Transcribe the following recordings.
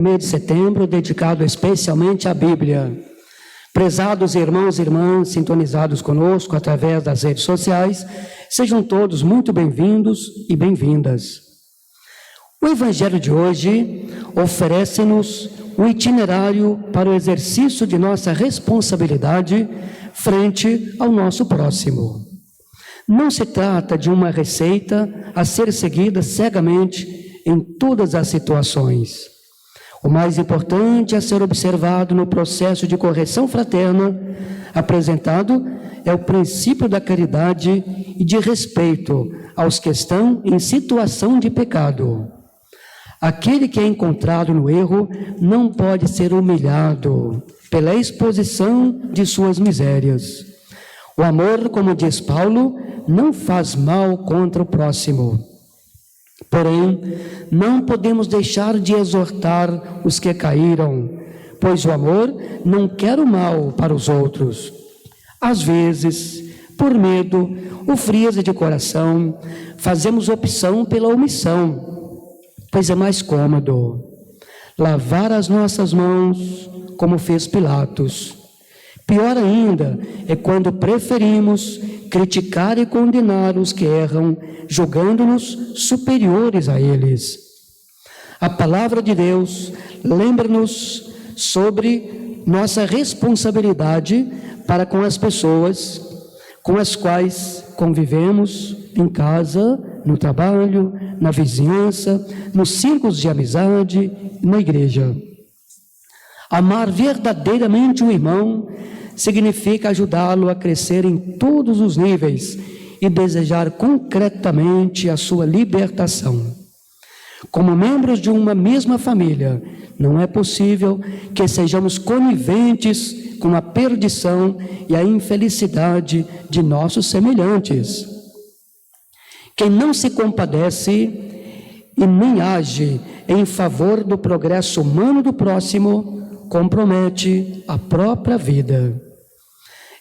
Mês de setembro, dedicado especialmente à Bíblia. Prezados irmãos e irmãs sintonizados conosco através das redes sociais, sejam todos muito bem-vindos e bem-vindas. O Evangelho de hoje oferece-nos um itinerário para o exercício de nossa responsabilidade frente ao nosso próximo. Não se trata de uma receita a ser seguida cegamente em todas as situações. O mais importante a ser observado no processo de correção fraterna apresentado é o princípio da caridade e de respeito aos que estão em situação de pecado. Aquele que é encontrado no erro não pode ser humilhado pela exposição de suas misérias. O amor, como diz Paulo, não faz mal contra o próximo. Porém, não podemos deixar de exortar os que caíram, pois o amor não quer o mal para os outros. Às vezes, por medo ou frieza de coração, fazemos opção pela omissão, pois é mais cômodo lavar as nossas mãos, como fez Pilatos. Pior ainda é quando preferimos criticar e condenar os que erram, julgando-nos superiores a eles. A palavra de Deus lembra-nos sobre nossa responsabilidade para com as pessoas com as quais convivemos em casa, no trabalho, na vizinhança, nos círculos de amizade, na igreja. Amar verdadeiramente o irmão significa ajudá-lo a crescer em todos os níveis e desejar concretamente a sua libertação. Como membros de uma mesma família, não é possível que sejamos coniventes com a perdição e a infelicidade de nossos semelhantes. Quem não se compadece e nem age em favor do progresso humano do próximo, compromete a própria vida.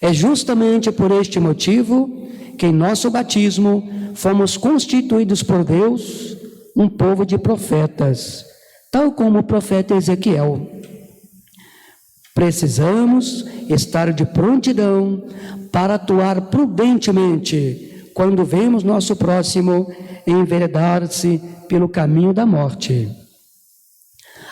É justamente por este motivo que em nosso batismo fomos constituídos por Deus um povo de profetas, tal como o profeta Ezequiel. Precisamos estar de prontidão para atuar prudentemente quando vemos nosso próximo enveredar-se pelo caminho da morte.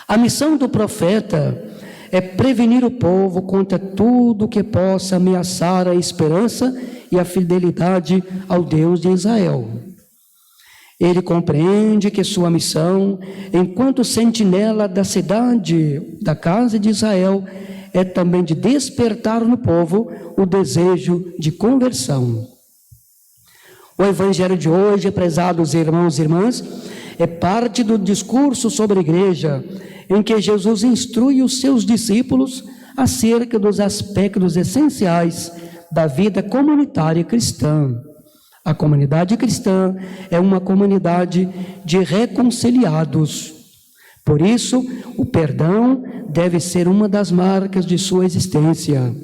A missão do profeta é prevenir o povo contra tudo que possa ameaçar a esperança e a fidelidade ao Deus de Israel. Ele compreende que sua missão, enquanto sentinela da cidade, da casa de Israel, é também de despertar no povo o desejo de conversão. O Evangelho de hoje, prezados irmãos e irmãs, é parte do discurso sobre a igreja, em que Jesus instrui os seus discípulos acerca dos aspectos essenciais da vida comunitária cristã. A comunidade cristã é uma comunidade de reconciliados. Por isso, o perdão deve ser uma das marcas de sua existência.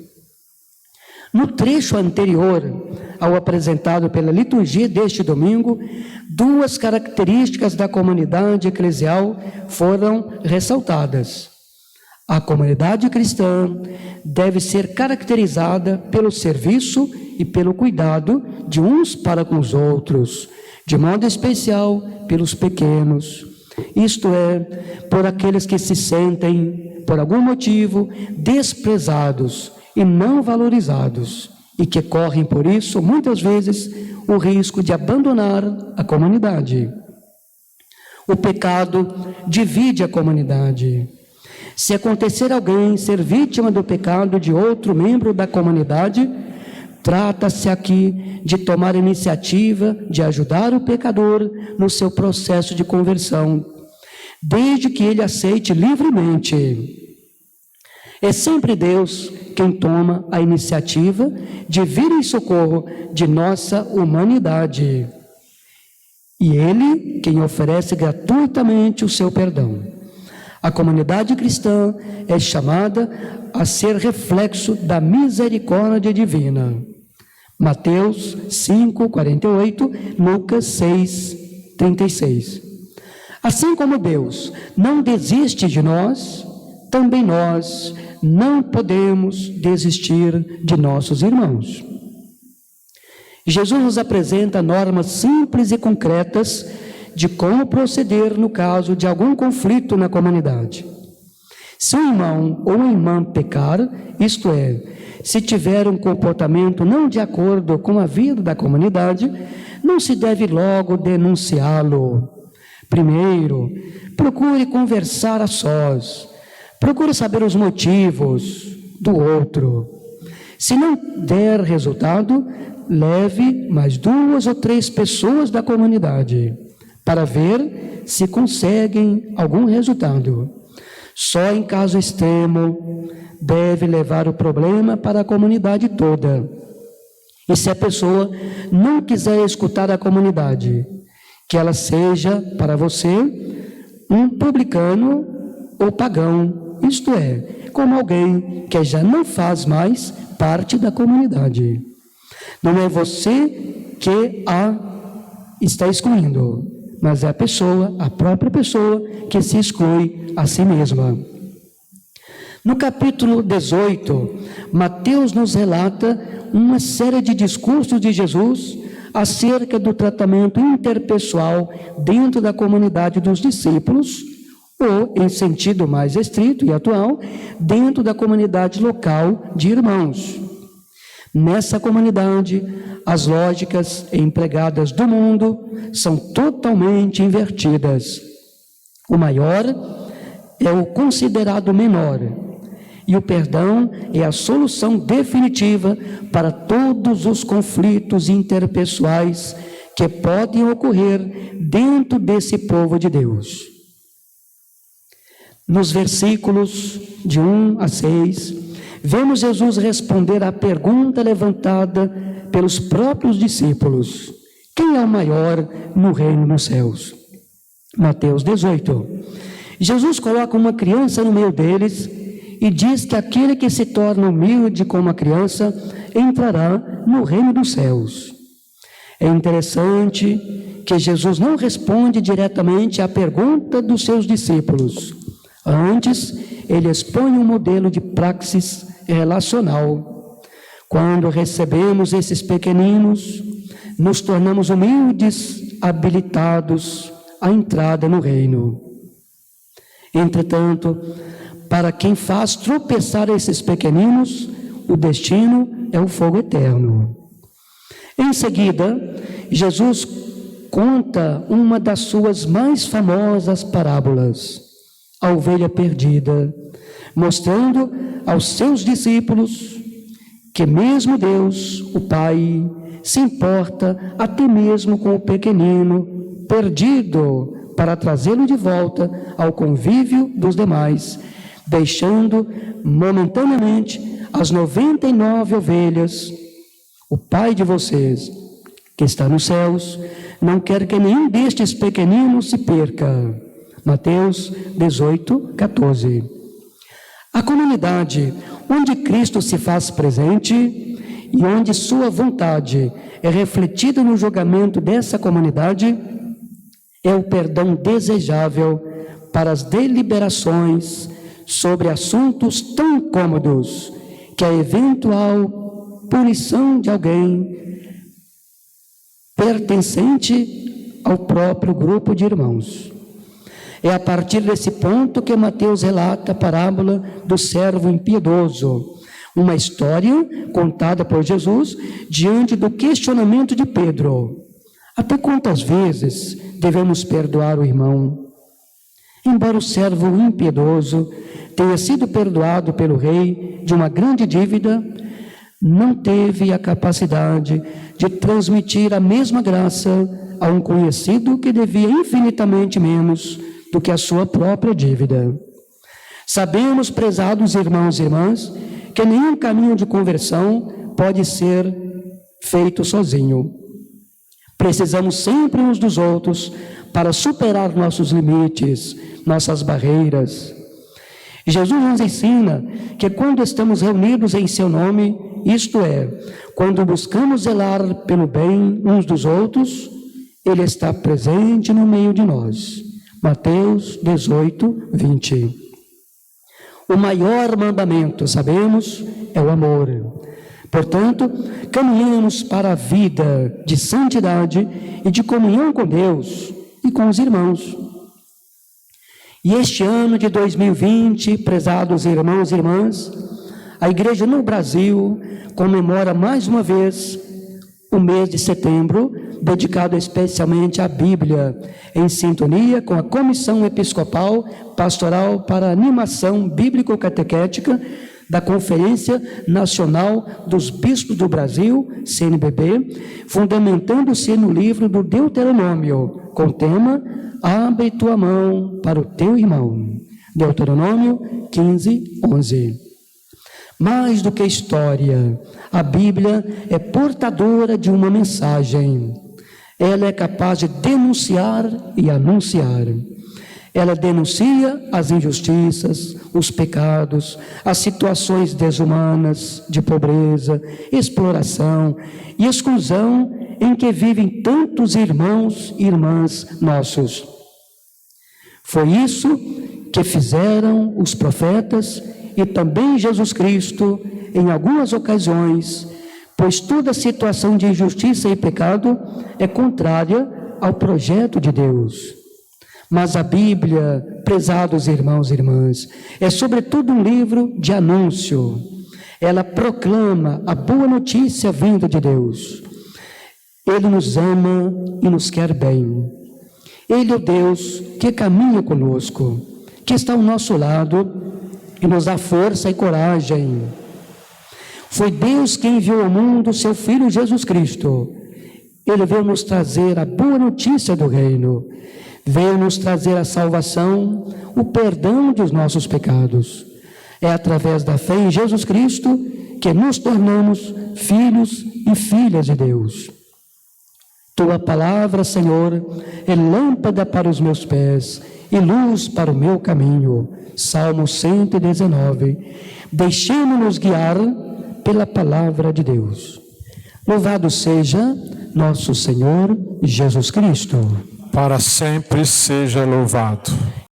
No trecho anterior ao apresentado pela liturgia deste domingo, duas características da comunidade eclesial foram ressaltadas. A comunidade cristã deve ser caracterizada pelo serviço e pelo cuidado de uns para com os outros, de modo especial pelos pequenos, isto é, por aqueles que se sentem, por algum motivo, desprezados e não valorizados, e que correm, por isso, muitas vezes, o risco de abandonar a comunidade. O pecado divide a comunidade. Se acontecer alguém ser vítima do pecado de outro membro da comunidade, trata-se aqui de tomar a iniciativa de ajudar o pecador no seu processo de conversão, desde que ele aceite livremente. É sempre Deus quem toma a iniciativa de vir em socorro de nossa humanidade. E Ele quem oferece gratuitamente o seu perdão. A comunidade cristã é chamada a ser reflexo da misericórdia divina. Mateus 5:48, Lucas 6:36. Assim como Deus não desiste de nós, também nós não podemos desistir de nossos irmãos. Jesus nos apresenta normas simples e concretas de como proceder no caso de algum conflito na comunidade. Se um irmão ou uma irmã pecar, isto é, se tiver um comportamento não de acordo com a vida da comunidade, não se deve logo denunciá-lo. Primeiro, procure conversar a sós. Procure saber os motivos do outro. Se não der resultado, leve mais 2 ou 3 pessoas da comunidade para ver se conseguem algum resultado. Só em caso extremo deve levar o problema para a comunidade toda. E se a pessoa não quiser escutar a comunidade, que ela seja para você um publicano ou pagão, isto é, como alguém que já não faz mais parte da comunidade. Não é você que a está excluindo, mas é a pessoa, a própria pessoa, que se exclui a si mesma. No capítulo 18, Mateus nos relata uma série de discursos de Jesus acerca do tratamento interpessoal dentro da comunidade dos discípulos, ou, em sentido mais estrito e atual, dentro da comunidade local de irmãos. Nessa comunidade, as lógicas empregadas do mundo são totalmente invertidas. O maior é o considerado menor, e o perdão é a solução definitiva para todos os conflitos interpessoais que podem ocorrer dentro desse povo de Deus. Nos versículos de 1 a 6, vemos Jesus responder à pergunta levantada pelos próprios discípulos: quem é o maior no reino dos céus? Mateus 18. Jesus coloca uma criança no meio deles e diz que aquele que se torna humilde como a criança entrará no reino dos céus. É interessante que Jesus não responde diretamente à pergunta dos seus discípulos. Antes, ele expõe um modelo de praxis relacional. Quando recebemos esses pequeninos, nos tornamos humildes, habilitados à entrada no reino. Entretanto, para quem faz tropeçar esses pequeninos, o destino é o fogo eterno. Em seguida, Jesus conta uma das suas mais famosas parábolas, a ovelha perdida, mostrando aos seus discípulos que mesmo Deus, o Pai, se importa até mesmo com o pequenino perdido para trazê-lo de volta ao convívio dos demais, deixando momentaneamente as 99 ovelhas. O Pai de vocês, que está nos céus, não quer que nenhum destes pequeninos se perca. Mateus 18, 14. A comunidade onde Cristo se faz presente e onde sua vontade é refletida no julgamento dessa comunidade é o perdão desejável para as deliberações sobre assuntos tão incômodos que a eventual punição de alguém pertencente ao próprio grupo de irmãos. É a partir desse ponto que Mateus relata a parábola do servo impiedoso, uma história contada por Jesus diante do questionamento de Pedro: até quantas vezes devemos perdoar o irmão? Embora o servo impiedoso tenha sido perdoado pelo rei de uma grande dívida, não teve a capacidade de transmitir a mesma graça a um conhecido que devia infinitamente menos do que a sua própria dívida. Sabemos, prezados irmãos e irmãs, que nenhum caminho de conversão pode ser feito sozinho. Precisamos sempre uns dos outros para superar nossos limites, nossas barreiras. Jesus nos ensina que quando estamos reunidos em seu nome, isto é, quando buscamos zelar pelo bem uns dos outros, ele está presente no meio de nós. Mateus 18, 20. O maior mandamento, sabemos, é o amor. Portanto, caminhamos para a vida de santidade e de comunhão com Deus e com os irmãos. E este ano de 2020, prezados irmãos e irmãs, a Igreja no Brasil comemora mais uma vez o mês de setembro, dedicado especialmente à Bíblia, em sintonia com a Comissão Episcopal Pastoral para a Animação Bíblico-Catequética da Conferência Nacional dos Bispos do Brasil, CNBB, fundamentando-se no livro do Deuteronômio, com o tema Abre tua mão para o teu irmão. Deuteronômio 15, 11. Mais do que história, a Bíblia é portadora de uma mensagem. Ela é capaz de denunciar e anunciar. Ela denuncia as injustiças, os pecados, as situações desumanas, de pobreza, exploração e exclusão em que vivem tantos irmãos e irmãs nossos. Foi isso que fizeram os profetas e também Jesus Cristo, em algumas ocasiões, pois toda situação de injustiça e pecado é contrária ao projeto de Deus. Mas a Bíblia, prezados irmãos e irmãs, é sobretudo um livro de anúncio. Ela proclama a boa notícia vinda de Deus. Ele nos ama e nos quer bem. Ele é o Deus que caminha conosco, que está ao nosso lado e nos dá força e coragem. Foi Deus quem enviou ao mundo seu Filho Jesus Cristo. Ele veio nos trazer a boa notícia do reino. Veio nos trazer a salvação, o perdão dos nossos pecados. É através da fé em Jesus Cristo que nos tornamos filhos e filhas de Deus. Tua palavra, Senhor, é lâmpada para os meus pés e luz para o meu caminho. Salmo 119. Deixemos-nos guiar pela palavra de Deus. Louvado seja nosso Senhor Jesus Cristo. Para sempre seja louvado.